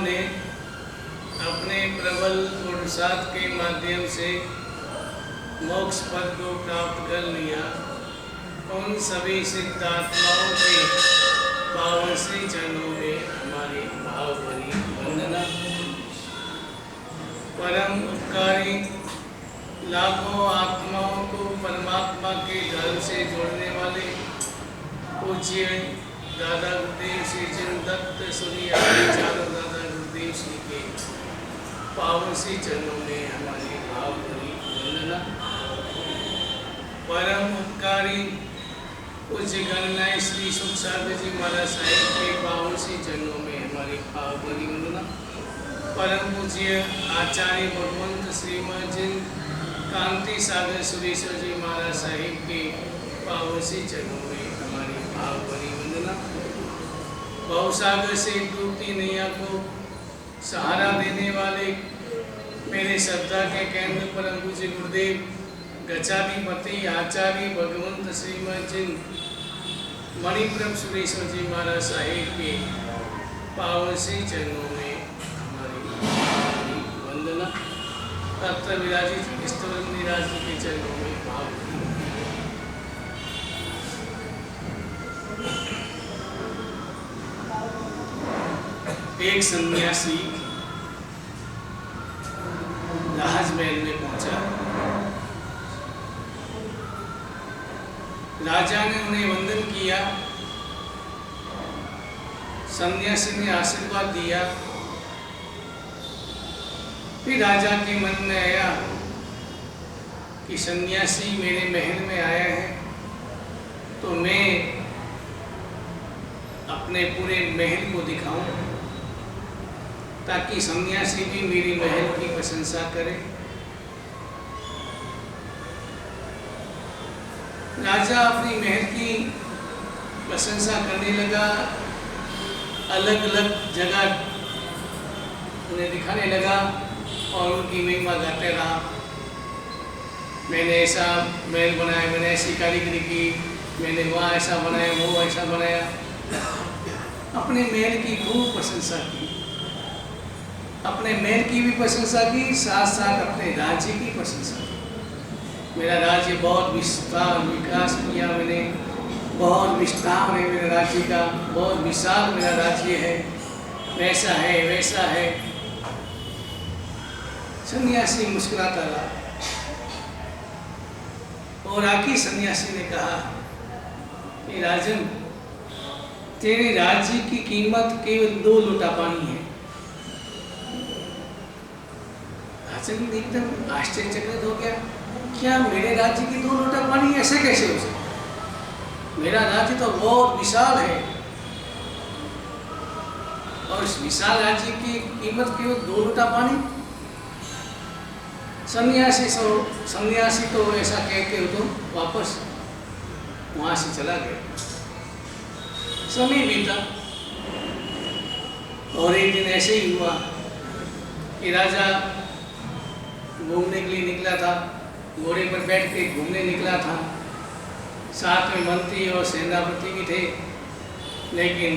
जिन्होंने अपने प्रबल पुरुषार्थ के माध्यम से मोक्ष पद को प्राप्त कर लिया, उन सभी सिद्धात्माओं के पावन श्री चरणों में हमारी भावभरी वंदना। परम उपकारी लाखों आत्माओं को परमात्मा के घर से जोड़ने वाले पूज्य दादा गुरुदेव श्री चंद दत्त सूर्य चारों दादा गुरुदेव श्री के पावन श्री चरणों में हमारी भावभरी वंदना। परम उपकारी पूज्य गणनाय श्री सुख सागर जी महाराज साहिब के पावन श्री चरणों में हमारी भावभरी वंदना। परम पूज्य आचार्य भगवंत श्रीमद कांति सागर सुरेश्वर जी महाराज साहिब के पावन श्री चरणों में हमारी भावभरी वंदना। भवसागर से डूबती नैया को सहारा देने वाले मेरे श्रद्धा के केंद्र परम पूज्य गुरुदेव गचाधिपति आचार्य भगवंत श्रीमद मणिप्रभ सुरेश्वर जी महाराज साहिब के पावन श्री चरणों में हमारी वंदना। तत्र विराजित स्तवन निराज के चरणों में भाव। एक सन्यासी राजमहल में पहुंचा। राजा ने उन्हें वंदन किया। सन्यासी ने आशीर्वाद दिया। फिर राजा के मन में आया कि सन्यासी मेरे महल में आया है तो मैं अपने पूरे महल को दिखाऊं ताकि सन्यासी भी मेरी महल की प्रशंसा करे। राजा अपनी महल की प्रशंसा करने लगा। अलग अलग जगह उन्हें दिखाने लगा और उनकी महिमा गाते रहा। मैंने ऐसा महल बनाया, मैंने ऐसी कारीगरी की, मैंने वहाँ ऐसा बनाया, वो ऐसा बनाया। अपने महल की खूब प्रशंसा की। अपने महल की भी प्रशंसा की, साथ साथ अपने राज्य की प्रशंसा की। मेरा राज्य बहुत विस्तार विकास किया मैंने, बहुत विस्तार है मेरे राज्य का, बहुत विशाल मेरा राज्य है, वैसा है वैसा है। सन्यासी मुस्कुराता रहा और आखिर सन्यासी ने कहा कि राजन, तेरे राज्य की कीमत केवल 2 लोटा पानी है। राजन एकदम आश्चर्यचकित हो गया, क्या मेरे राज्य की 2 लोटा पानी ऐसे कैसे हो सकता? मेरा राज्य तो बहुत विशाल है और इस विशाल राज्य की कीमत केवल 2 लोटा पानी। सन्यासी तो ऐसा कहते हो तो वापस वहां से चला गया। समय बीता और एक दिन ऐसे ही हुआ कि राजा घूमने के लिए निकला था, घोड़े पर बैठ के घूमने निकला था। साथ में मंत्री और सेनापति भी थे, लेकिन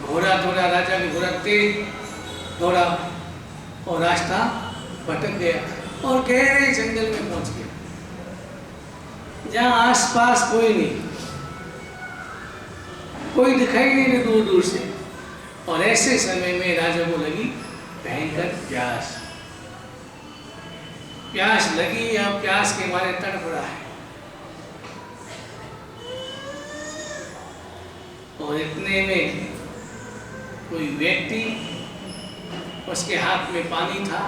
घोड़ा थोड़ा राजा का घोड़ा तेज दौड़ा और रास्ता भटक गया और गहरे जंगल में पहुंच गया जहाँ आसपास कोई नहीं, कोई दिखाई नहीं दे दूर दूर से। और ऐसे समय में राजा को लगी भयंकर प्यास। प्यास लगी, अब प्यास के मारे तड़प रहा है। और इतने में कोई व्यक्ति, उसके हाथ में पानी था,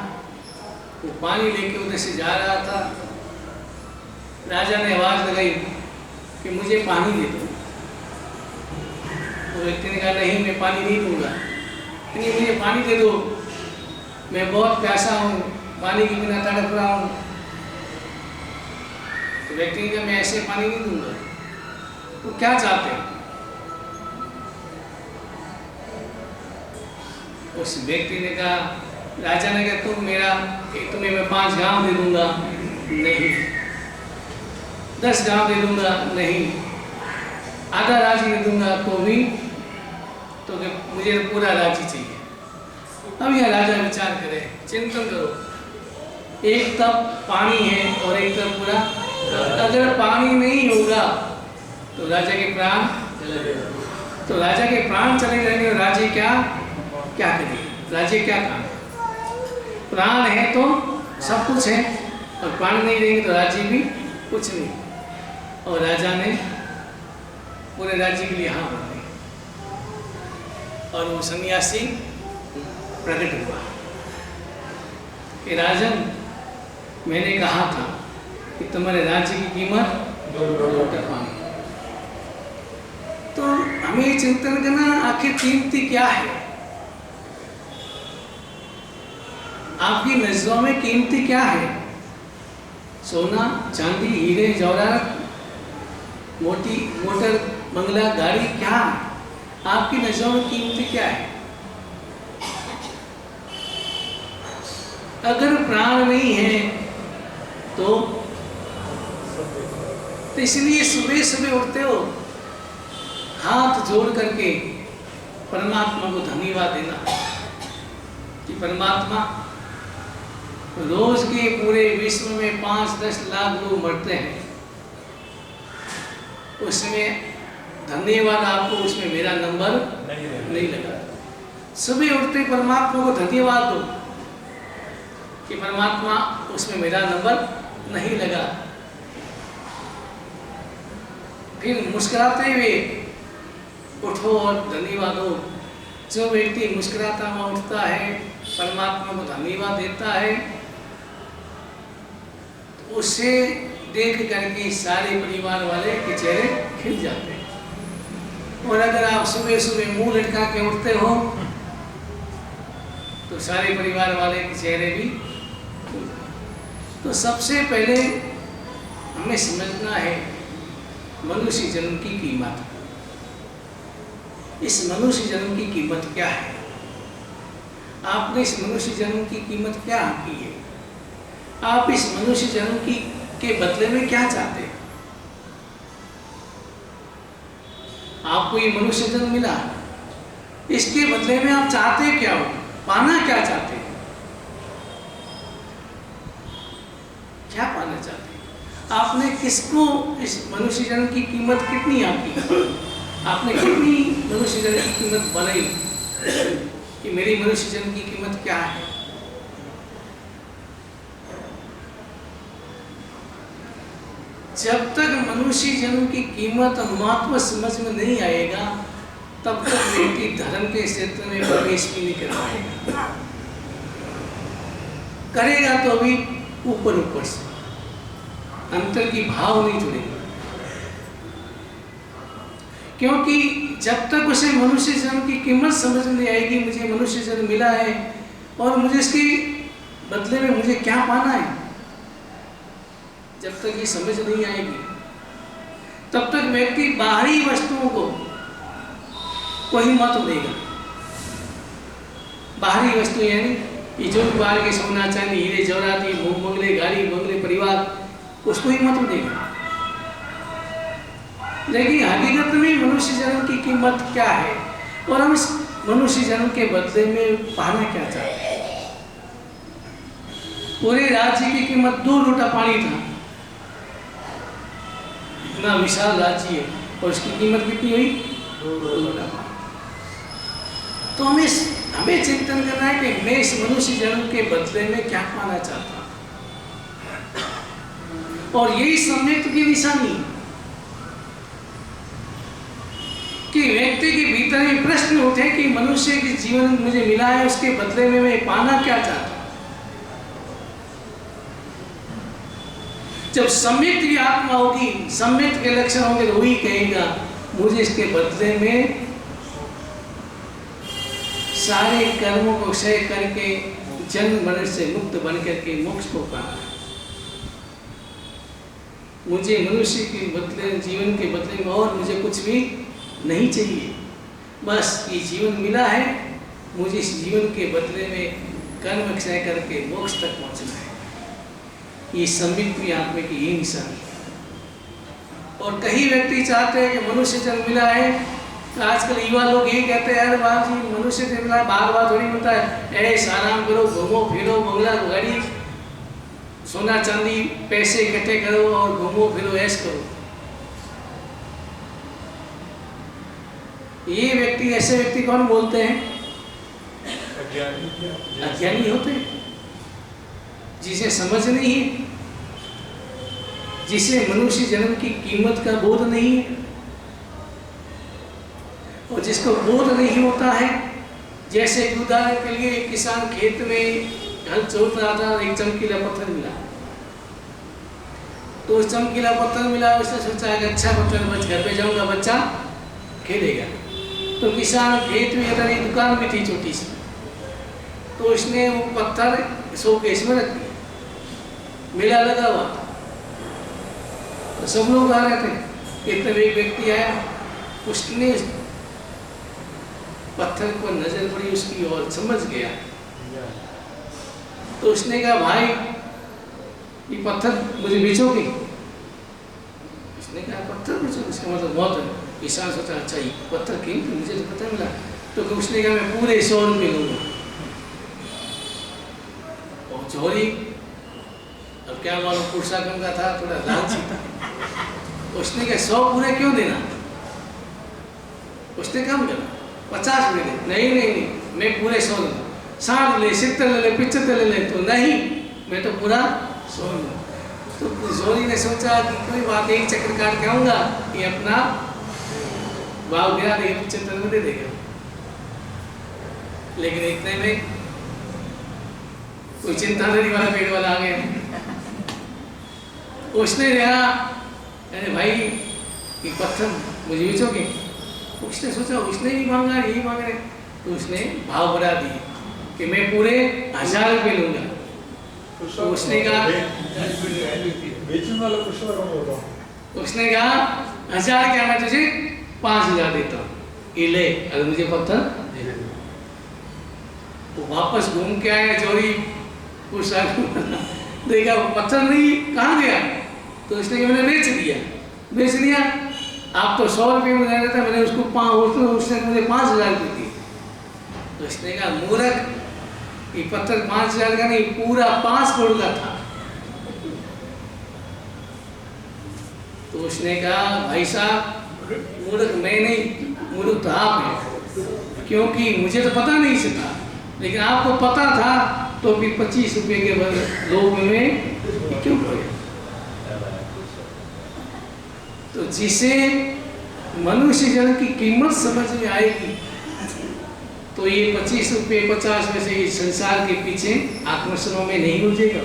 वो पानी लेके उधर से जा रहा था। राजा ने आवाज लगाई कि मुझे पानी दे दो। तो व्यक्ति ने कहा नहीं, मैं पानी नहीं दूंगा। नहीं, मुझे पानी दे दो, मैं बहुत प्यासा हूँ, पानी के बिना तड़प रहा हूँ। तो व्यक्ति ने कहा मैं ऐसे पानी नहीं दूंगा। तो क्या चाहते हैं? उस व्यक्ति ने कहा, राजा ने कहा तुम्हें मैं 5 गांव दे दूंगा। नहीं। 10 गांव दे दूंगा। नहीं। आधा राज्य दे दूंगा तो भी, तो मुझे पूरा राज्य चाहिए। अब यह राजा विचार करे, चिंतन करो, एक तरफ पानी है और एक तरफ पूरा, अगर पानी नहीं होगा तो राजा के प्राण चले जाएंगे। और राजा क्या करेंगे? राजा क्या काम? प्राण है तो सब कुछ है, और प्राण नहीं रहेंगे तो राज्य भी कुछ नहीं। और राजा ने पूरे राज्य के लिए हाँ बोल दी, और वो सन्यासी प्रकट हुआ कि राजन, मैंने कहा था कि तुम्हारे राज्य की कीमत 2 लोटा पानी। तो हमें चिंतन करना, आखिर कीमती क्या है? आपकी नजरों में कीमती क्या है? सोना, चांदी, हीरे जवाहरात, मोटर, बंगला, गाड़ी, क्या आपकी नजरों में कीमती क्या है? अगर प्राण नहीं है तो इसलिए सुबह सुबह उठते हो, हाथ जोड़ करके परमात्मा को धन्यवाद देना कि परमात्मा, रोज के पूरे विश्व में 5-10 लाख लोग मरते हैं, उसमें धन्यवाद आपको, उसमें मेरा नंबर नहीं लगा। सुबह उठते परमात्मा को धन्यवाद दो कि परमात्मा, उसमें मेरा नंबर नहीं लगा। फिर मुस्कुराते हुए उठो और धन्यवाद दो। जो व्यक्ति मुस्कुराता हुआ उठता है, परमात्मा को धन्यवाद देता है, उसे देख करके सारे परिवार वाले के चेहरे खिल जाते हैं। और अगर आप सुबह सुबह मुंह लटका के उठते हो तो सारे परिवार वाले के चेहरे भी। तो सबसे पहले हमें समझना है मनुष्य जन्म की कीमत। इस मनुष्य जन्म की कीमत क्या है? आपने इस मनुष्य जन्म की कीमत क्या की है? आप इस मनुष्य जन्म के बदले में क्या चाहते हैं? आपको ये मनुष्य जन्म मिला, इसके बदले में आप चाहते क्या हो? पाना क्या चाहते हैं? क्या पाना चाहते हैं? आपने किसको, इस मनुष्य जन्म की कीमत कितनी आपकी? आपने कितनी मनुष्य जन्म की कीमत बनाई कि मेरी मनुष्य जन्म की कीमत क्या है? जब तक मनुष्य जन्म की कीमत और महत्व समझ में नहीं आएगा, तब तक व्यक्ति धर्म के क्षेत्र में प्रवेश भी नहीं कर पाएगा। करेगा तो भी ऊपर ऊपर से, अंतर की भाव नहीं जुड़ेगा। क्योंकि जब तक उसे मनुष्य जन्म की कीमत समझ में नहीं आएगी, मुझे मनुष्य जन्म मिला है और मुझे इसके बदले में मुझे क्या पाना है, जब तक ये समझ नहीं आएगी, तब तक व्यक्ति बाहरी वस्तुओं को कोई महत्व देगा। बाहरी वस्तु यानी ये जो बाहर के सोना चांदी हीरे जवाहरात, बंगले, गाड़ी बंगले, परिवार, उसको ही महत्व देगा। लेकिन हकीकत में मनुष्य जन्म की कीमत क्या है और हम इस मनुष्य जन्म के बदले में पाना क्या चाहते हैं? पूरे राज्य की कीमत 2 लोटा पानी था। इतना विशाल राज्य है और उसकी कीमत कितनी हुई? 2 लोटा पानी। तो हमें चिंतन करना है कि मैं इस मनुष्य जन्म के बदले में क्या पाना चाहता हूं। और यही सम्यक्त की निशानी कि व्यक्ति के भीतर ये प्रश्न उठे कि मनुष्य के जीवन मुझे मिला है, उसके बदले में मैं पाना क्या चाहता हूं। जब सम्यक्त की आत्मा होगी, सम्यक्त के लक्षण होंगे, तो वही कहेगा मुझे इसके बदले में सारे कर्मों को क्षय करके जन्म मरण से मुक्त बन करके मोक्ष को पाना है। मुझे मनुष्य के बदले, जीवन के बदले में और मुझे कुछ भी नहीं चाहिए। बस ये जीवन मिला है, मुझे इस जीवन के बदले में कर्म क्षय करके मोक्ष तक पहुंचना है। ये सम्यक्त की आत्मा की यही निशानी है। और कई व्यक्ति चाहते हैं कि मनुष्य जन्म मिला है तो आजकल युवा लोग ये कहते हैं, अरे बाप जी मनुष्य से मिला भाग भाग थोड़ी मिलता है, ऐसा आराम करो, घूमो फिरो, बंगला गाड़ी, सोना चांदी पैसे इकट्ठे करो और घूमो फिरो, ऐश करो। ये व्यक्ति, ऐसे व्यक्ति कौन बोलते हैं? अज्ञानी होते हैं, जिसे समझ नहीं है, जिसे मनुष्य जन्म की कीमत का बोध नहीं है। और जिसको बोध नहीं होता है, जैसे उदाहरण के लिए एक किसान खेत में हल जोत रहा था और एक चमकीला पत्थर मिला, तो उस चमकीला पत्थर मिला, उसने सोचा कि अच्छा पत्थर, बच घर पे जाऊंगा, बच्चा खेलेगा। तो किसान खेत में अगर एक दुकान भी थी छोटी सी, तो उसने वो पत्थर शोकेस में रख दिया, मेला लगा हुआ था, तो सब लोग आ रहे थे। एक तब एक व्यक्ति आया, उसने पत्थर को नजर पड़ी उसकी और समझ गया, तो उसने कहा भाई ये पत्थर मुझे बेचोगे? उसने कहा पत्थर बेचोगे, इसका मतलब बहुत है। किसान सोचा अच्छा ये पत्थर कीमती, मुझे तो पत्थर मिला। तो उसने कहा मैं पूरे 100 रुपये लूँगा। और चोरी, अब क्या मालूम पुरुषाकर्म का था, थोड़ा लालची था, उसने कहा 100 पूरे क्यों देना? उसने कम करना 50 रुपये दे। नहीं नहीं नहीं, मैं पूरे 100 दूँगा। 60 ले, 70 ले, 75 ले ले, तो नहीं, मैं तो पूरा 100 लूँगा। तो जोरी ने सोचा कि कोई बात, एक चक्कर काट के आऊँगा, ये अपना भाव गिरा देगा, 75 में दे देगा। लेकिन इतने में कोई चिंता नहीं वाला पेड़ वाला आ गया। उसने कहा अरे भाई ये पत्थर मुझे बेचोगे? उसने सोचा, उसने भी मांगा, यही मांग रहे, तो उसने भाव बढ़ा दिए कि मैं पूरे 1000 रुपये लूँगा। तो उसने कहा, उसने कहा 1000 क्या, मैं तुझे 5000 देता हूँ, ये ले, अगर मुझे पत्थर दे दे। वो वापस घूम के आया चोरी, देखा पत्थर नहीं, कहाँ गया? तो उसने कहा मैंने बेच दिया। बेच दिया? आप तो 100 रुपये में दे रहा था, मैंने उसको उसने मुझे 5000 रुपये दिए। तो उसने कहा मूर्ख, ये पत्थर 5000 का नहीं, पूरा 5 करोड़ का था। तो उसने कहा भाई साहब, मूर्ख मैं नहीं, मूर्ख तो आप हैं, क्योंकि मुझे तो पता नहीं से था, लेकिन आपको पता था, तो फिर 25 रुपये के लोभ में क्यों पड़े? तो जिसे मनुष्य जन्म की कीमत समझ में आएगी, तो ये 25 रुपये 50 में से इस संसार के पीछे आकर्षणों में नहीं उलझेगा।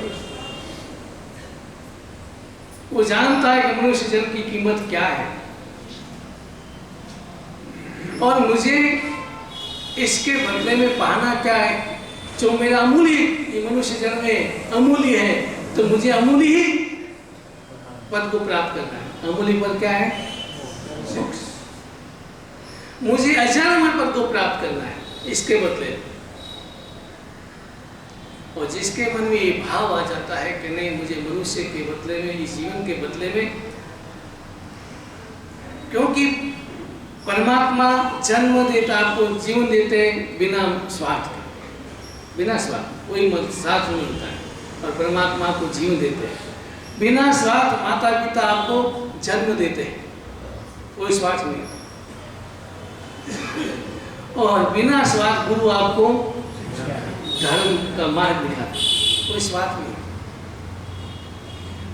वो जानता है कि मनुष्य जन्म की कीमत क्या है, और मुझे इसके बदले में पाना क्या है, जो मेरा अमूल्य, ये मनुष्य जन्म में अमूल्य है, तो मुझे अमूल्य ही पद को प्राप्त करना है। अमूल्य पद क्या है? मोक्ष। मुझे अजन्म पद को प्राप्त करना है इसके बदले। और जिसके मन में ये भाव आ जाता है कि नहीं, मुझे मनुष्य के बदले में, इस जीवन के बदले में, क्योंकि परमात्मा जन्म देता, आपको जीवन देते हैं बिना स्वार्थ के, बिना स्वार्थ, कोई स्वार्थ नहीं होता है, और परमात्मा आपको जीवन देते हैं बिना स्वार्थ। माता पिता आपको जन्म देते हैं, कोई स्वार्थ नहीं, और बिना स्वार्थ गुरु आपको धर्म का मार्ग दिखाते, कोई स्वार्थ नहीं।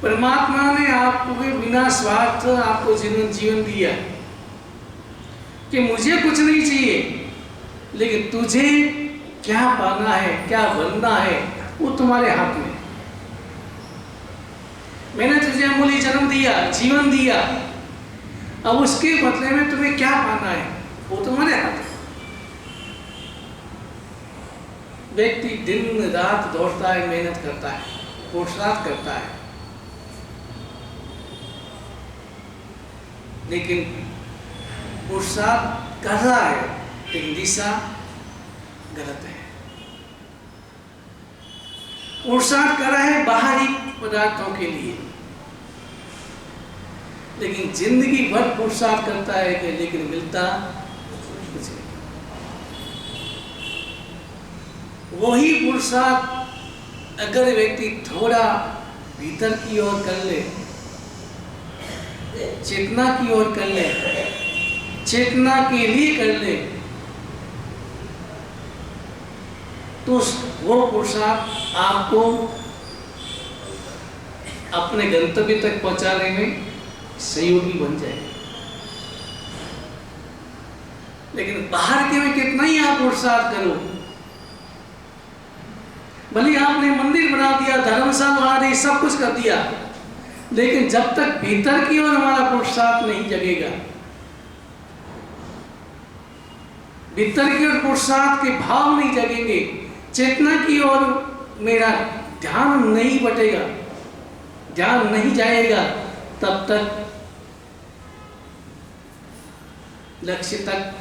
परमात्मा ने आपको बिना स्वार्थ आपको जीवन दिया कि मुझे कुछ नहीं चाहिए, लेकिन तुझे क्या पाना है, क्या बनना है, वो तुम्हारे हाथ में। मैंने तुझे अमूल्य जन्म दिया, जीवन दिया, अब उसके बदले में तुम्हें क्या पाना है, वो तुम्हारे हाथ में। व्यक्ति दिन रात दौड़ता है, मेहनत करता है, पुरुषार्थ करता है, लेकिन पुरुषार्थ कर रहा है, लेकिन दिशा गलत है। पुरुषार्थ कर रहा है बाहरी पदार्थों के लिए, लेकिन जिंदगी भर पुरुषार्थ करता है कि लेकिन मिलता वही पुरुषार्थ अगर व्यक्ति थोड़ा भीतर की ओर कर ले, चेतना की ओर कर ले, चेतना के लिए कर ले, तो वो पुरुषार्थ आपको अपने गंतव्य तक पहुंचाने में सहयोगी बन जाए। लेकिन बाहर के में कितना ही आप पुरुषार्थ करो, भले आपने मंदिर बना दिया, धर्मशाला बना दी, सब कुछ कर दिया, लेकिन जब तक भीतर की ओर हमारा पुरुषार्थ नहीं जगेगा, भीतर की ओर पुरुषार्थ के भाव नहीं जगेंगे, चेतना की ओर मेरा ध्यान नहीं बटेगा, ध्यान नहीं जाएगा, तब तक लक्ष्य तक,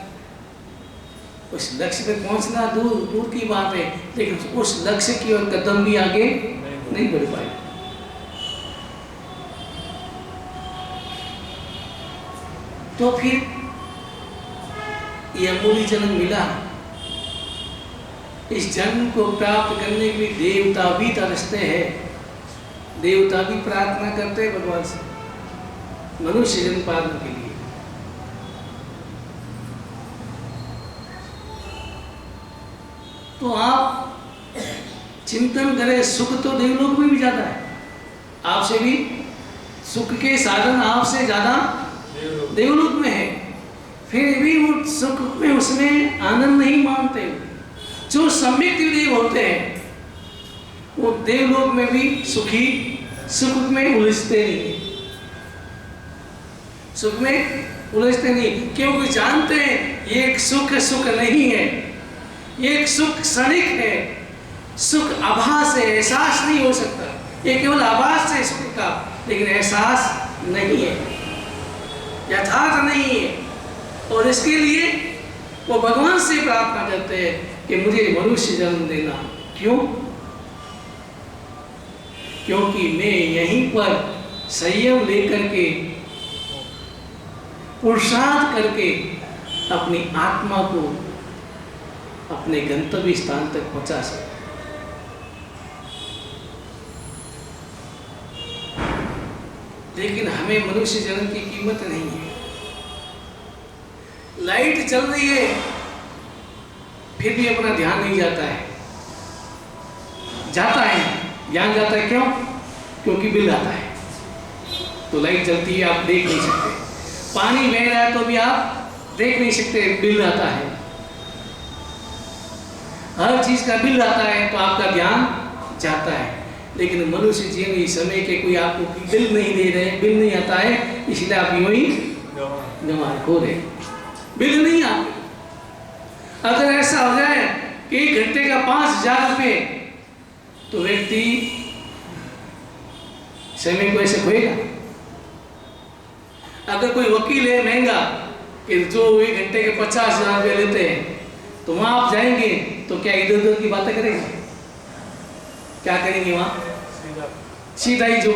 उस लक्ष्य पे पहुंचना दूर दूर की बात है, लेकिन उस लक्ष्य की ओर कदम भी आगे नहीं बढ़ पाए। तो फिर ये अमूल्य जन्म मिला, इस जन्म को प्राप्त करने के लिए देवता भी तरसते हैं, देवता भी प्रार्थना करते हैं भगवान से मनुष्य जन्म पाने के लिए। तो आप चिंतन करें, सुख तो देवलोक में भी ज्यादा है, आपसे भी सुख के साधन आपसे ज्यादा देवलोक में है, फिर भी वो सुख में उसमें आनंद नहीं मानते। जो सम्यक देव होते हैं वो देवलोक में भी सुखी, सुख में उलझते नहीं, सुख में उलझते नहीं, क्योंकि जानते हैं ये एक सुख सुख नहीं है, ये एक सुख क्षणिक है, सुख आभास है, एहसास नहीं हो सकता, ये केवल आभास है सुख का, लेकिन एहसास नहीं है, यथार्थ नहीं है। और इसके लिए वो भगवान से प्रार्थना करते हैं कि मुझे मनुष्य जन्म देना। क्यों? क्योंकि मैं यहीं पर संयम लेकर के, पुरुषार्थ करके अपनी आत्मा को अपने गंतव्य स्थान तक पहुंचा सकता। लेकिन हमें मनुष्य जन्म की कीमत नहीं है। लाइट चल रही है फिर भी अपना ध्यान नहीं जाता है, जाता है ध्यान जाता है, क्यों? क्योंकि बिल आता है। तो लाइट जलती है, आप देख नहीं सकते, पानी बह रहा है तो भी आप देख नहीं सकते, बिल आता है, हर चीज का बिल आता है तो आपका ध्यान जाता है। लेकिन मनुष्य जीवन इस समय के कोई आपको बिल नहीं दे रहे, बिल नहीं आता है, इसलिए आप यूं ही गंवा खो रहे, बिल नहीं आते। अगर ऐसा हो जाए कि 1 घंटे का 5,000 रुपये, तो व्यक्ति समय को ऐसे खोएगा। अगर कोई वकील है महंगा कि जो 1 घंटे के 50,000 रुपये लेते हैं, तो वहां आप जाएंगे तो क्या इधर उधर की बातें करेंगे? क्या करेंगे? वहां सीधा ही जो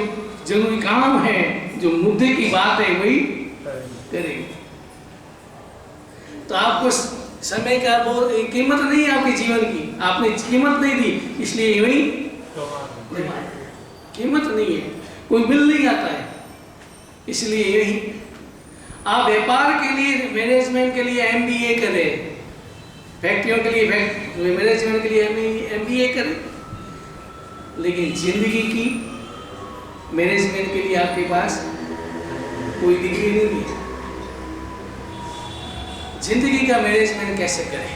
जरूरी काम है, जो मुद्दे की बात है, वही करेंगे। तो आपको समय का बहुत कीमत नहीं है, आपके जीवन की आपने कीमत नहीं दी, इसलिए वही कीमत नहीं है, कोई बिल नहीं आता है। इसलिए यही आप व्यापार के लिए, मैनेजमेंट के लिए MBA करें, फैक्ट्रियों के लिए मैनेजमेंट के लिए MBA करें, लेकिन जिंदगी की मैनेजमेंट के लिए आपके पास कोई डिग्री नहीं है। जिंदगी का मैनेजमेंट कैसे करें?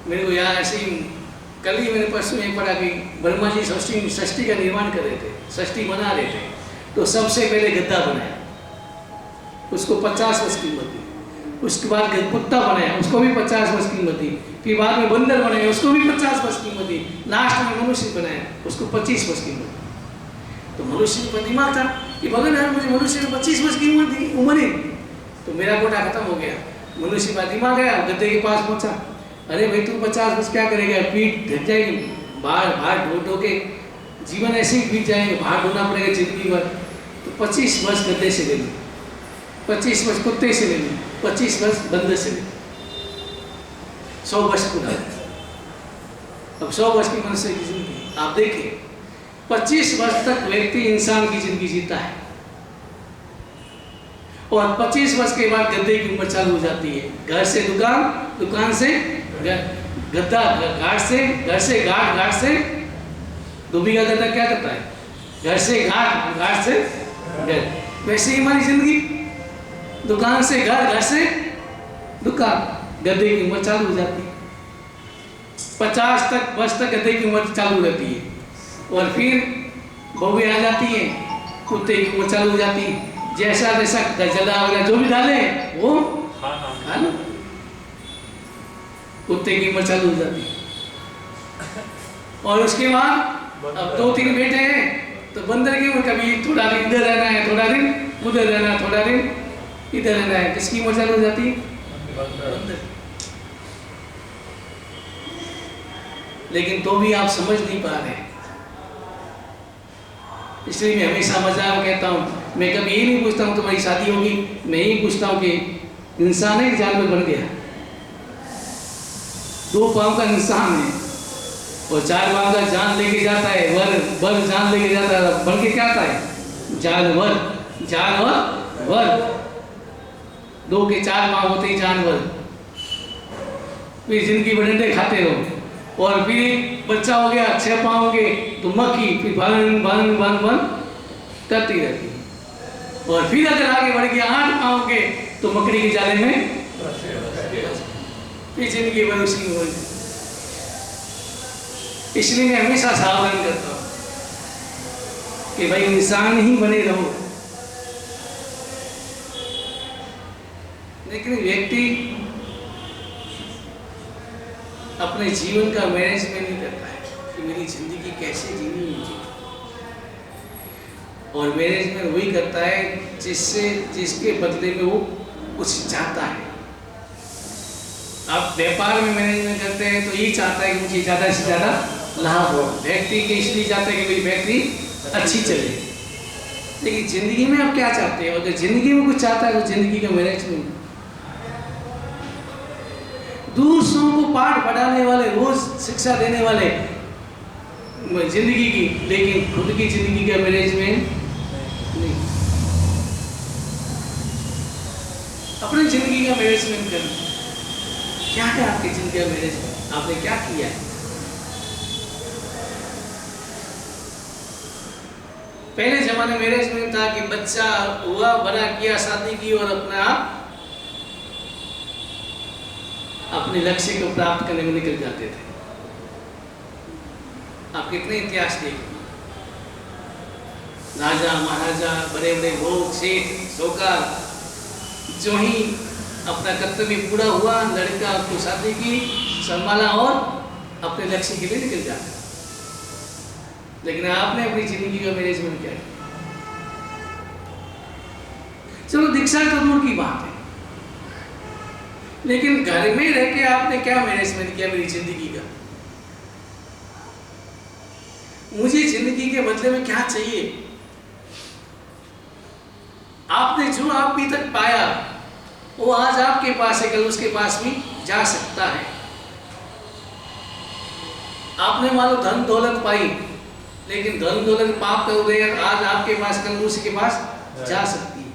मेरे को याद ऐसे ही, कल ही मैंने परसों में पढ़ा कि ब्रह्मा जी सृष्टि का निर्माण कर रहे थे, सृष्टि बना रहे थे, तो सबसे पहले गद्दा बनाया, उसको 50 वर्ष कीमत दी। उसके बाद कुत्ता बनाया, उसको भी 50 वर्ष कीमत दी। फिर बाद में बंदर बनाया, उसको भी 50 वर्ष कीमत दी। लास्ट में मनुष्य बनाया, उसको 25 वर्ष कीमत दी। तो मनुष्य का दिमाग था कि भगवान यार मुझे मनुष्य को 25 वर्ष की उम्र दी, उम्र ही तो मेरा कोटा खत्म हो गया। मनुष्य का दिमाग आया, गद्दे के पास पहुंचा, अरे भाई तू 50 वर्ष क्या करेगा, पीठ ढक जाएगी, बाहर ढो के जीवन ऐसे ही बीत जाएंगे, बाहर ढोना पड़ेगा जिंदगी भर। तो 25 वर्ष गद्दे से ले ली, 25 वर्ष कुत्ते से ले ली, 25 वर्ष बंदर से ले ली। 100 वर्ष पूरा। अब 100 वर्ष की मनुष्य की जिंदगी आप देखिए, 25 वर्ष तक व्यक्ति इंसान की जिंदगी जीता है और 25 वर्ष के बाद गद्दे की उम्र चालू हो जाती है। घर से दुकान, दुकान से गद्दा, घर से घाट, घाट से धोबी का गद्दा क्या करता है? घर से घाट, घाट से घर। वैसे ही हमारी जिंदगी, दुकान से घर, घर से दुकान, गद्दे की उम्र चालू हो जाती है। 50 वर्ष तक गद्दे की उम्र चालू रहती है और फिर बहू आ जाती है, कुत्ते की उम्र चालू हो जाती है। जैसा जैसा जला वगैरह जो भी डाले वो खा लो, कुत्ते की उम्र चालू हो जाती है। और उसके बाद अब 2-3 बेटे हैं तो बंदर की उम्र, कभी थोड़ा दिन इधर रहना है, थोड़ा दिन उधर रहना है, थोड़ा दिन इधर रहना है। किसकी उम्र चालू हो जाती है? बंदर। लेकिन तो भी आप समझ नहीं पा रहे, इसलिए मैं हमेशा मजाक में कहता हूँ, मैं कभी ये नहीं पूछता हूँ तुम्हारी शादी होगी, मैं यही पूछता हूँ कि इंसान एक जानवर बन गया, 2 पाँव का इंसान है और 4 पाँव का जान लेके जाता है, वर जान लेके जाता है, बन के क्या आता है? जानवर, जानवर वर। 2 के 4 पाँव होते ही जानवर। फिर जिंदगी भर डंडे खाते रहो और फिर बच्चा हो गया 6 पाँव के तो मक्खी, फिर बन करती रहती है। और फिर अगर आगे बढ़ गया 8 पाँव के तो मकड़ी के जाले में फिर जिंदगी भर उसी में। इसलिए मैं हमेशा सावधान करता हूँ कि भाई इंसान ही बने रहो। लेकिन व्यक्ति अपने जीवन का मैनेजमेंट नहीं करता है कि मेरी जिंदगी कैसे जीनी मुझे, और मैनेजमेंट वही करता है जिसके बदले में वो कुछ चाहता है। आप व्यापार में मैनेजमेंट करते हैं तो यही चाहता है कि मुझे ज़्यादा से ज़्यादा लाभ हो, व्यक्ति के इसलिए चाहता है कि मेरी फैक्ट्री अच्छी चले। लेकिन जिंदगी में आप क्या चाहते हैं? अगर जिंदगी में कुछ चाहता है तो जिंदगी का मैनेजमेंट, दूसरों को पाठ पढ़ाने वाले, रोज शिक्षा देने वाले जिंदगी की, लेकिन खुद की जिंदगी का मैनेजमेंट नहीं। अपनी जिंदगी का मैनेजमेंट करना। क्या है आपकी जिंदगी का मैनेजमेंट? आपने क्या किया है? पहले जमाने में मैनेजमेंट था कि बच्चा हुआ, बड़ा किया, शादी की और अपने लक्ष्य को प्राप्त करने में निकल जाते थे। आप कितने इतिहास देखिए, राजा महाराजा, बड़े बड़े लोग, सेठ साहूकार, जो ही अपना कर्तव्य पूरा हुआ, लड़का को शादी की, संभाला और अपने लक्ष्य के लिए निकल जाता। लेकिन आपने अपनी जिंदगी का मैनेजमेंट क्या किया? चलो दीक्षा तो दूर की बात है, लेकिन घर में रह के आपने क्या मैनेजमेंट किया मेरी जिंदगी का? मुझे जिंदगी के बदले में क्या चाहिए? आपने जो अभी तक पाया वो आज आपके पास है, कल उसके पास भी जा सकता है। आपने मान लो धन दौलत पाई, लेकिन धन दौलत पाप का उदय आज आपके पास, कल उसी के पास जा सकती है।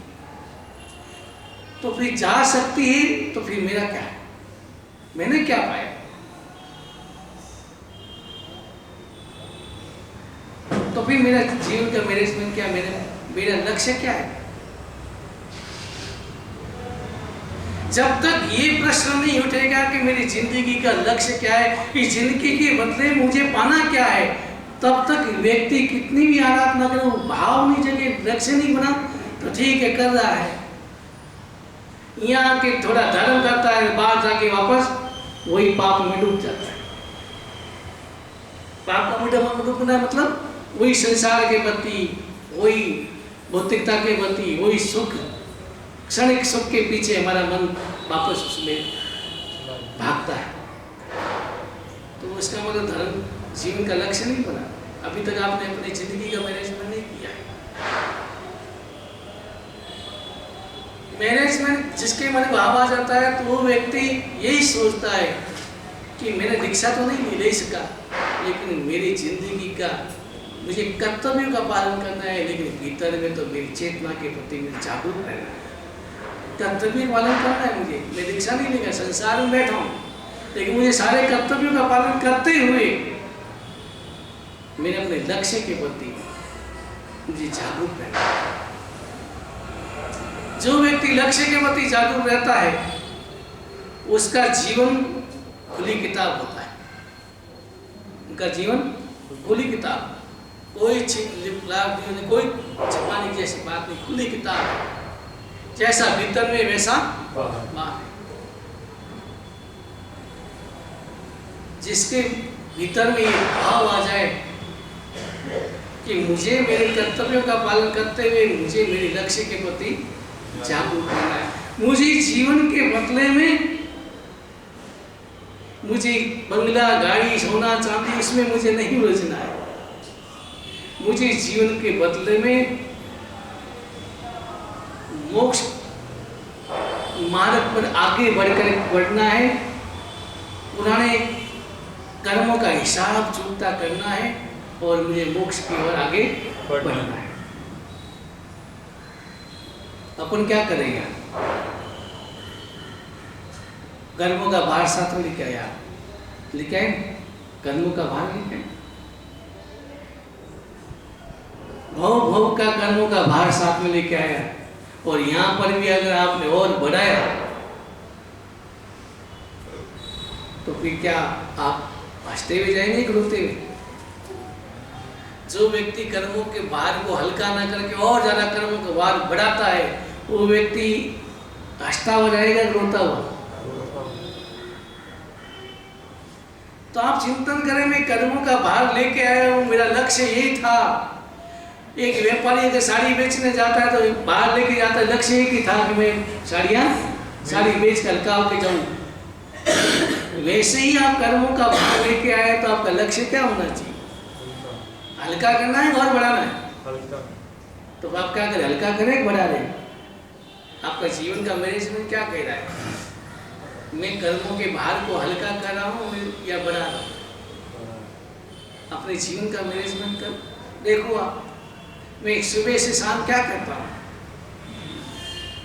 तो फिर जा सकती है तो फिर मेरा क्या है? मैंने क्या पाया? तो फिर मेरा जीवन का मैनेजमेंट क्या, मेरा लक्ष्य क्या है? जब तक ये प्रश्न नहीं उठेगा कि मेरी जिंदगी का लक्ष्य क्या है, इस जिंदगी के बदले मुझे पाना क्या है, तब तक व्यक्ति कितनी भी आराधना करे, वो भाव नहीं जगे, लक्ष्य नहीं बना, तो ठीक है कर रहा है, यहाँ के थोड़ा धर्म करता है, बाहर जाके वापस वही पाप में डूब जाता है। पाप का में डूबना मतलब वही संसार के प्रति, वही भौतिकता के प्रति, वही सुख, क्षणिक सुख के पीछे हमारा मन वापस उसमें भागता है। तो उसका मतलब धर्म जीवन का लक्ष्य नहीं बना। अभी तक आपने अपनी जिंदगी का मैनेजमेंट नहीं किया है। मैनेजमेंट जिसके मन में भाव आ जाता है तो वो व्यक्ति यही सोचता है कि मैंने दीक्षा तो नहीं ले सका, लेकिन मेरी जिंदगी का मुझे कर्तव्यों का पालन करना है, लेकिन भीतर में तो मेरी चेतना के प्रति मुझे जागरूक रहना है, कर्तव्य पालन करना है मुझे। मैं दीक्षा नहीं लेगा, संसार में बैठा हूँ, लेकिन मुझे सारे कर्तव्यों का पालन करते हुए मैंने अपने लक्ष्य के प्रति मुझे जागरूक रहना है। जो व्यक्ति लक्ष्य के प्रति जागरूक रहता है उसका जीवन खुली किताब होता है। उनका जीवन खुली किताब, कोई लाभ नहीं, कोई छपाने की जैसी बात नहीं, खुली किताब है। जैसा भीतर में वैसा बाहर। जिसके भीतर में ये भाव आ जाए कि मुझे मेरे कर्तव्यों का पालन करते हुए मुझे मेरे लक्ष्य के प्रति जागरूक रहना है, मुझे जीवन के बदले में मुझे बंगला, गाड़ी, सोना, चांदी इसमें मुझे नहीं उलझना है, मुझे जीवन के बदले में मोक्ष मार्ग पर आगे बढ़ना है, पुराने कर्मों का हिसाब चुकता करना है और मुझे मोक्ष की ओर आगे बढ़ना है। अपन क्या करेंगे? कर्मों का भार साथ में लेके आया, लेके आए, कर्मों का भार लेके भव भव का कर्मों का भार साथ में लेके आया, और यहाँ पर भी अगर आपने और बढ़ाया तो फिर क्या आप हंसते हुए जाएंगे कि रोते हुए? जो व्यक्ति कर्मों के भार को हल्का ना करके और ज्यादा कर्मों का भार बढ़ाता है वो व्यक्ति हंसता हो जाएगा, रोता हुआ। तो आप चिंतन करें, मैं कर्मों का भार लेके आया हूँ, मेरा लक्ष्य यही था। एक व्यापारी अगर साड़ी बेचने जाता है तो बाहर लेके जाता है, लक्ष्य एक ही था कि मैं साड़ी बेच कर हल्का होके जाऊं। वैसे ही आप कर्मों का भार लेके आए तो आपका लक्ष्य क्या होना चाहिए? हल्का करना है और बढ़ाना है। तो आप क्या करें? हल्का करें, बढ़ा रहे? आपका जीवन का मैनेजमेंट क्या कह रहा है? मैं कर्मों के भार को हल्का कर रहा हूँ या बढ़ा रहा हूँ? अपने जीवन का मैनेजमेंट कर देखो आप। मैं सुबह से शाम क्या करता हूँ?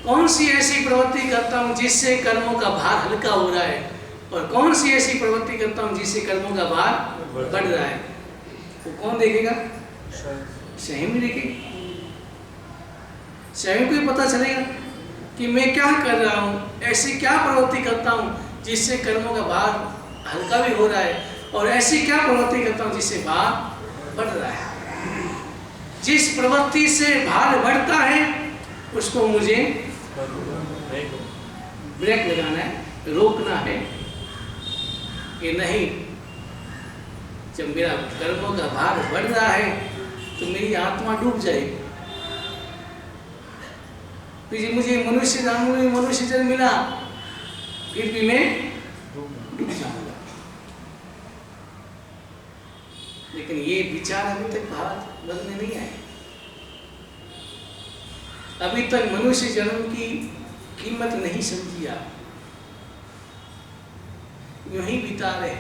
कौन सी ऐसी प्रवृत्ति करता हूँ जिससे कर्मों का भार हल्का हो रहा है, और कौन सी ऐसी प्रवृत्ति करता हूँ जिससे कर्मों का भार बढ़ रहा है? वो कौन देखेगा? स्वयं ही देखेगा। स्वयं को ही पता चलेगा कि मैं क्या कर रहा हूँ, ऐसी क्या प्रवृत्ति करता हूँ जिससे कर्मों का भार हल्का भी हो रहा है, और ऐसी क्या प्रवृत्ति करता हूँ जिससे भार बढ़ रहा है। जिस प्रवृत्ति से भार बढ़ता है उसको मुझे ब्रेक लगाना है, रोकना है कि नहीं, जब मेरा कर्मों का भार बढ़ रहा है तो मेरी आत्मा डूब जाएगी। फिर मुझे मनुष्य जन्म मिला, फिर भी मैं डूब जाऊंगा। लेकिन ये विचार अभी तक भारत बनने नहीं आए। अभी तक मनुष्य जन्म की कीमत नहीं समझी आप, यूं ही बिता रहे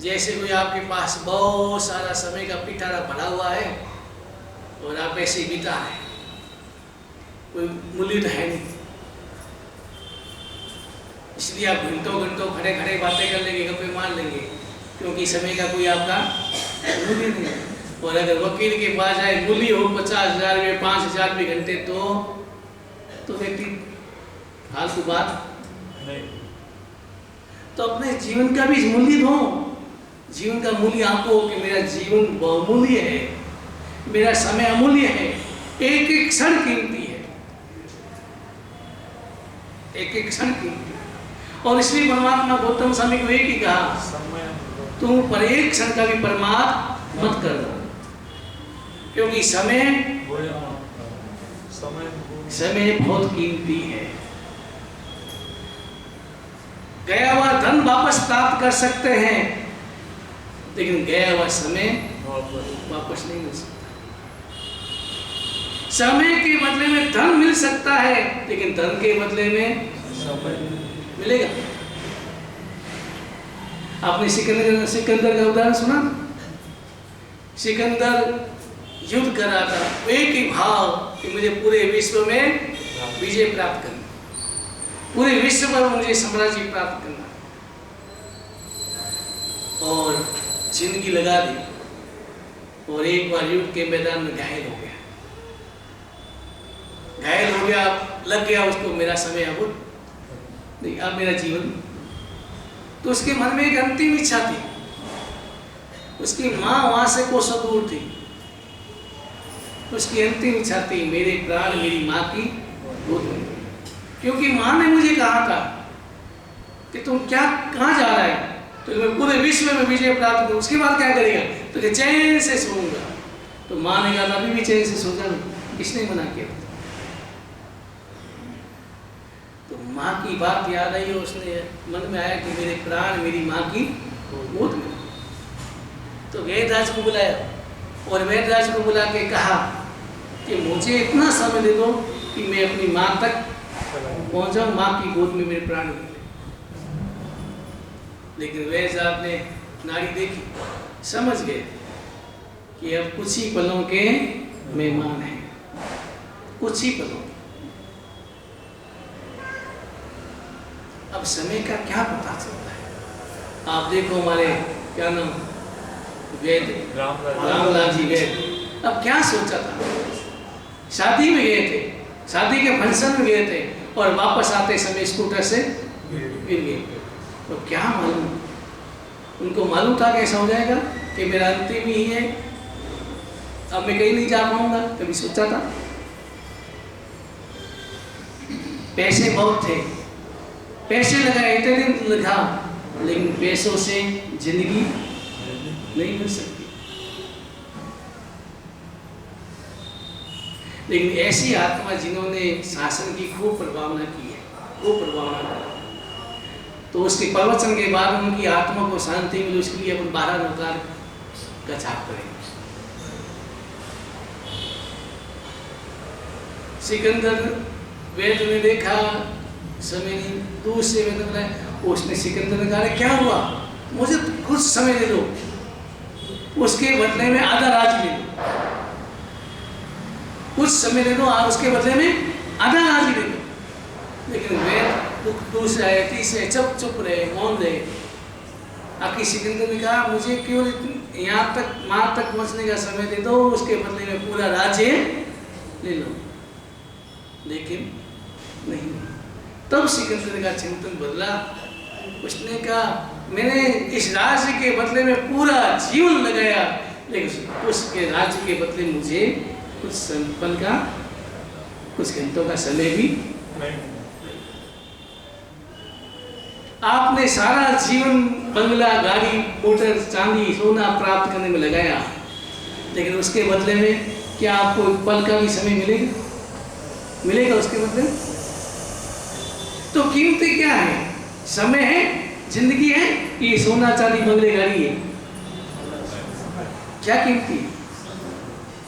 जैसे कोई आपके पास बहुत सारा समय का पिटारा पड़ा हुआ है और आप ऐसे ही बिता रहे, कोई मूल्य तो है नहीं, इसलिए आप घंटों घंटों खड़े खड़े बातें कर लेंगे, गप्पे मार लेंगे, क्योंकि समय का कोई आपका मूल्य नहीं है। और अगर वकील के पास जाए मूल्य हो 50,000 में 5,000 भी घंटे तो व्यक्ति फालतू बात नहीं। तो अपने जीवन का भी मूल्य दो। जीवन का मूल्य आपको कि मेरा जीवन बहुमूल्य है, मेरा समय अमूल्य है, एक एक क्षण कीमती है, एक एक क्षण कीमती है। और इसलिए परमात्मा गौतम स्वामी को एक ही कहा, तुम पर एक क्षण का भी प्रमाद मत कर दो, क्योंकि समय बहुत कीमती है। गया हुआ धन वापस प्राप्त कर सकते हैं, लेकिन गया हुआ समय वापस नहीं मिल सकता। समय के बदले में धन मिल सकता है, लेकिन धन के बदले में मिलेगा। आपने सिकंदर का उदाहरण सुना? सिकंदर युद्ध कर रहा था, एक ही भाव कि मुझे पूरे विश्व में विजय प्राप्त करना, पूरे विश्व पर मुझे साम्राज्य प्राप्त करना, और जिंदगी लगा दी। और एक बार युद्ध के मैदान में घायल हो गया, लग गया उसको, मेरा समय अब नहीं, अब मेरा जीवन। तो उसके मन में एक अंतिम इच्छा थी। उसकी माँ वहां से कोसों दूर थी। उसकी अंतिम इच्छा थी, मेरे प्राण मेरी माँ की गोद में। क्योंकि माँ ने मुझे कहा था कि तुम कहाँ जा रहा है, तो मैं पूरे विश्व में विजय प्राप्त करूँ, उसके बाद क्या करेगा? तो चैन से सोऊंगा। तो माँ ने कहा अभी भी चैन से सो जा, किसने मना किया? तो माँ की बात याद आई, उसने मन में आया कि मेरे प्राण मेरी माँ की गोद में। तो वेदराज को बुलाया, और वेदराज को बुला के कहा कि मुझे इतना समय दे दो कि मैं अपनी माँ तक पहुंच जाऊं, माँ की गोद में मेरे प्राण निकले। लेकिन वेदराज ने नारी देखी, समझ गए कि अब कुछ ही पलों के मेहमान हैं, कुछ ही पलों। अब समय का क्या पता चलता है? आप देखो हमारे क्या नाम, वेद रामलाल जी वेद, अब क्या सोचा था? शादी में गए थे, शादी के फंक्शन में गए थे, और वापस आते समय स्कूटर से गिर गए। तो क्या मालूम, उनको मालूम था कि ऐसा हो जाएगा, कि मेरा अंतिम ही है, अब मैं कहीं नहीं जा पाऊंगा? कभी सोचा था? पैसे बहुत थे, पैसे लगाए, इतने दिन लगा, लेकिन पैसों से जिंदगी नहीं मिल सकती। लेकिन ऐसी आत्मा जिन्होंने शासन की खूब प्रभावना की है, खूब प्रभावना की, तो उसके प्रवचन के बाद उनकी आत्मा को शांति मिली, उसके लिए अपन 12 अवतार का जाप करेंगे। सिकंदर वेद ने देखा, समय नहीं, दूर से वेद ने, उसने सिकंदर ने कहा क्या हुआ, मुझे कुछ समय दे दो, उसके बदले में आधा राज्य ले दो, कुछ समय दे दो, और उसके बदले में आधा राज्य दे दो। लेकिन वेद दूसरे आयती से चुप रहे, मौन रहे। आखिर सिकंदर ने कहा मुझे केवल यहाँ तक, माँ तक पहुँचने का समय दे दो, उसके बदले में पूरा राज्य ले लो। लेकिन नहीं, तब सिकंदर का चिंतन बदला। उसने कहा मैंने इस राज्य के बदले में पूरा जीवन लगाया, लेकिन उसके राज्य के बदले मुझे कुछ संपन्न का, कुछ घंटों का समय भी नहीं। आपने सारा जीवन बंगला, गाड़ी, मोटर, चांदी, सोना प्राप्त करने में लगाया, लेकिन उसके बदले में क्या आपको एक पल का भी समय मिलेगा उसके बदले? तो कीमती क्या है? समय है, जिंदगी है, कि सोना, चांदी, बंगले, गाड़ी है? क्या कीमती?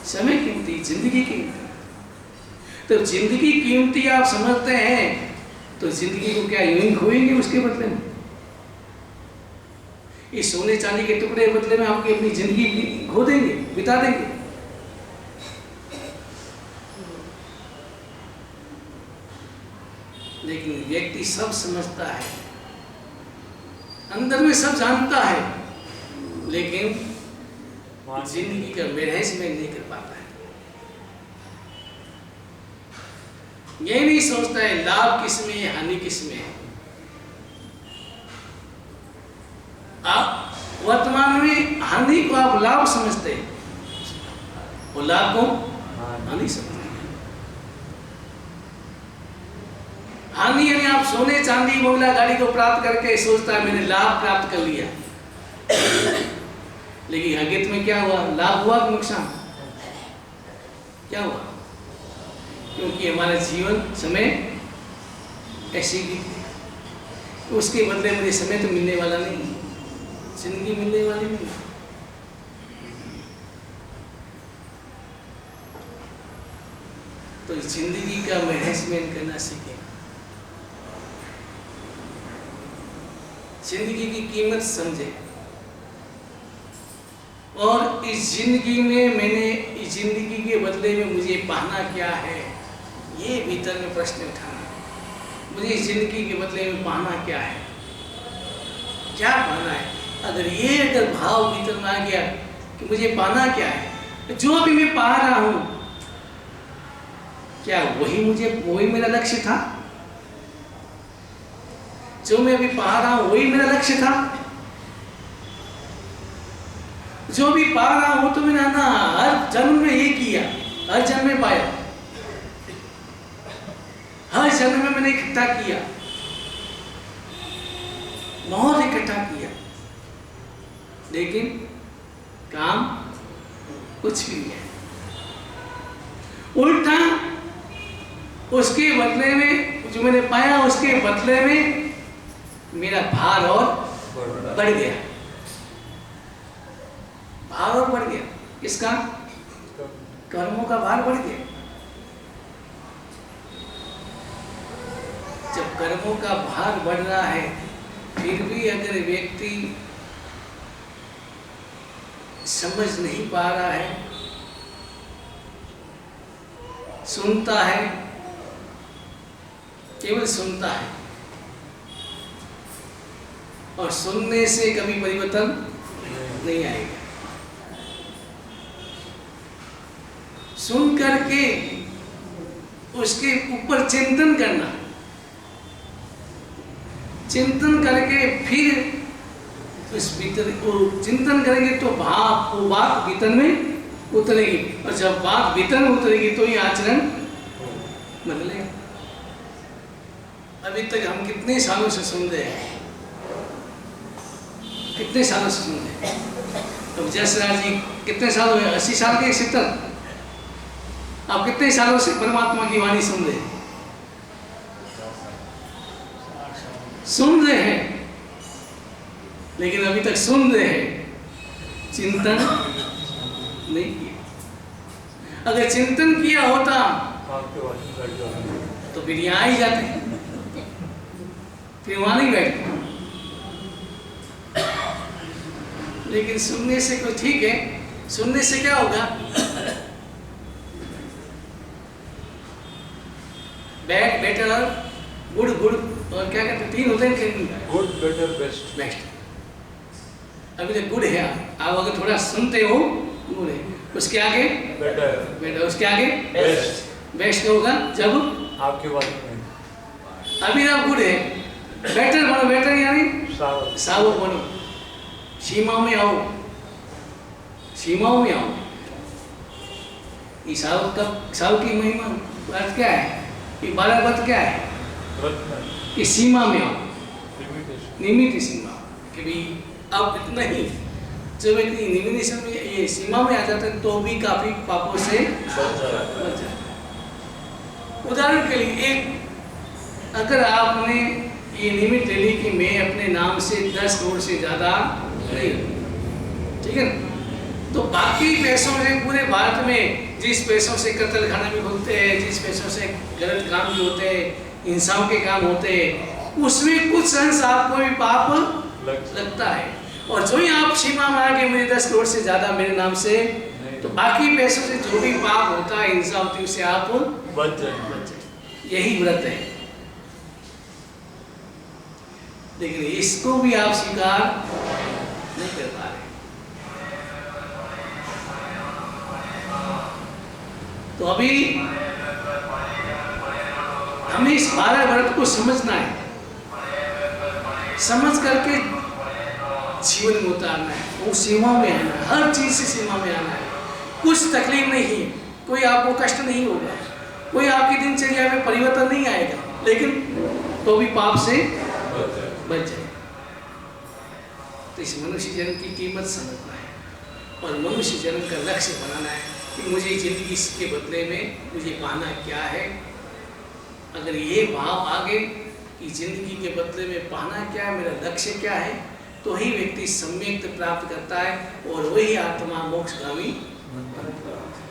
समय कीमती, जिंदगी कीमती। तो जिंदगी कीमती आप समझते हैं, तो जिंदगी को क्या यूं ही खोएंगे उसके बदले में? इस सोने चांदी के टुकड़े के बदले में आपकी अपनी जिंदगी खो देंगे, बिता देंगे? लेकिन व्यक्ति सब समझता है, अंदर में सब जानता है, लेकिन जिंदगी का मैनेजमेंट नहीं कर पाता है। ये नहीं सोचता है लाभ किसमें है, हानि किसमें है। आप वर्तमान में हानि को आप लाभ समझते हैं, और लाभ को हानि समझते हैं। हानि यानी आप सोने, चांदी, बंगला, गाड़ी को प्राप्त करके सोचता है मैंने लाभ प्राप्त कर लिया, लेकिन हकीकत में क्या हुआ? लाभ हुआ कि नुकसान? क्या हुआ? क्योंकि हमारा जीवन समय ऐसी भी, उसके बदले मुझे समय तो मिलने वाला नहीं, जिंदगी मिलने वाली नहीं। तो जिंदगी का मैनेजमेंट करना सीखें। जिंदगी की कीमत समझे। और इस जिंदगी में मैंने इस जिंदगी के बदले में मुझे पाना क्या है, ये भीतर में प्रश्न उठाना। मुझे इस जिंदगी के बदले में पाना क्या है, क्या पाना है। अगर भाव भीतर में आ गया कि मुझे पाना क्या है, तो जो भी मैं पा रहा हूं क्या वही मेरा लक्ष्य था? जो मैं अभी पा रहा हूं वही मेरा लक्ष्य था? जो भी पा रहा हूं तो मैंने ना हर जन्म में ये किया, हर जन्म में पाया, हर जन्म में मैंने इकट्ठा किया, बहुत इकट्ठा किया, लेकिन काम कुछ भी नहीं है। उल्टा उसके बदले में जो मैंने पाया, उसके बदले में मेरा भार और बढ़ गया, भार और बढ़ गया। किसका? कर्मों का भार बढ़ गया। जब कर्मों का भार बढ़ रहा है, फिर भी अगर व्यक्ति समझ नहीं पा रहा है, सुनता है, केवल सुनता है, और सुनने से कभी परिवर्तन नहीं आएगा। सुन करके उसके ऊपर चिंतन करना, चिंतन करके फिर उस भीतर को चिंतन करेंगे तो वो बात भीतर में उतरेगी, और जब बात भीतर में उतरेगी तो ये आचरण बदलेगा। अभी तक हम कितने सालों से सुन रहे हैं, कितने सालों से सुन रहे हैं। अब जसराज जी कितने साल हुए? 80 साल के, 70। आप कितने सालों से परमात्मा की वाणी सुन रहे हैं? सुन रहे हैं, लेकिन अभी तक सुन रहे हैं, चिंतन नहीं किया। अगर चिंतन किया होता तो फिर यहाँ ही जाते, फिर वहां नहीं बैठते। लेकिन सुनने से कोई ठीक है, सुनने से क्या होगा? बैड, बेटर और गुड, गुड और क्या कहते हैं, 3 होते हैं, गुड, बेटर, बेस्ट। बेस्ट अभी तक गुड है, आप अगर थोड़ा सुनते हो गुड है, उसके आगे बेटर, बेटर, उसके आगे बेस्ट। बेस्ट क्या होगा? जब आपके बारे में अभी आप गुड है, बेटर बनो, बेटर यानी सावक बनो, सीमा में आओ, सीमाओं में आओ। ये सावक की महिमा अर्थ क्या है? ये 12 व्रत क्या है? कि सीमा में आओ, निमित सीमा, कि भी अब इतना ही। जब व्यक्ति निमित में ये सीमा में आ जाता है तो भी काफी पापों से बच जाता है। उदाहरण के लिए अगर आपने ये निमित्त ले ली कि मैं अपने नाम से 10 करोड़ से ज्यादा नहीं, ठीक है ना, तो बाकी पैसों से पूरे भारत में जिस पैसों से कत्ल खाना भी खुलते हैं, जिस पैसों से गलत काम भी होते हैं, इंसानों के काम होते हैं, उसमें कुछ अंश आपको भी पाप लगता है। और जो ही आप सीमा में आके मुझे 10 करोड़ से ज्यादा मेरे नाम से, तो बाकी पैसों से जो भी पाप होता है, हिंसा होती है, उससे आप बच जाए। यही व्रत है। लेकिन इसको भी आप स्वीकार नहीं कर पा रहे। तो अभी हमें इस 12 व्रत को समझना है, समझ करके जीवन में उतारना है, वो सीमा में आना है, हर चीज से सीमा में आना है। कुछ तकलीफ नहीं है, कोई आपको कष्ट नहीं होगा, कोई आपकी दिनचर्या में परिवर्तन नहीं आएगा, लेकिन तो भी पाप से बच जाए। तो इस मनुष्य जन्म की कीमत समझना है और मनुष्य जन्म का लक्ष्य बनाना है कि मुझे जिंदगी के बदले में मुझे पाना क्या है। अगर ये भाव आ गए कि जिंदगी के बदले में पाना क्या है, मेरा लक्ष्य क्या है, तो ही व्यक्ति सम्यक प्राप्त करता है और वही आत्मा मोक्षगामी बनता है।